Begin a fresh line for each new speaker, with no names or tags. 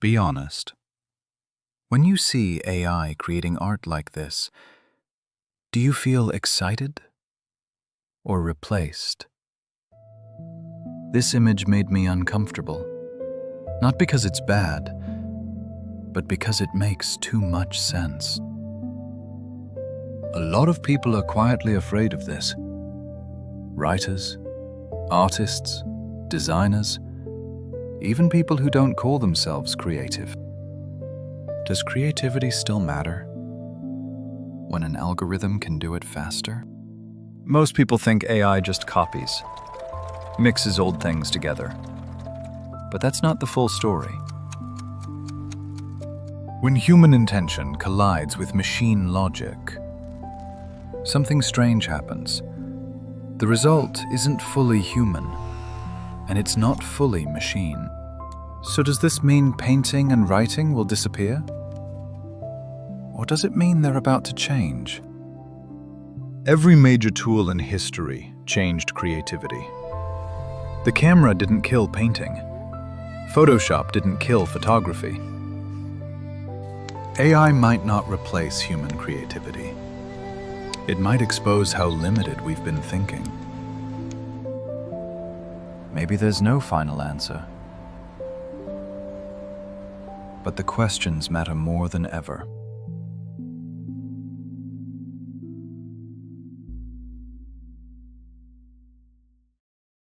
Be honest. When you see AI creating art like this, do you feel excited or replaced? This image made me uncomfortable, not because it's bad, but because it makes too much sense. A lot of people are quietly afraid of this. Writers, artists, designers, even people who don't call themselves creative. Does creativity still matter when an algorithm can do it faster? Most people think AI just copies, mixes old things together. But that's not the full story. When human intention collides with machine logic, something strange happens. The result isn't fully human, and it's not fully machine. So does this mean painting and writing will disappear? Or does it mean they're about to change? Every major tool in history changed creativity. The camera didn't kill painting. Photoshop didn't kill photography. AI might not replace human creativity. It might expose how limited we've been thinking. Maybe there's no final answer. But the questions matter more than ever.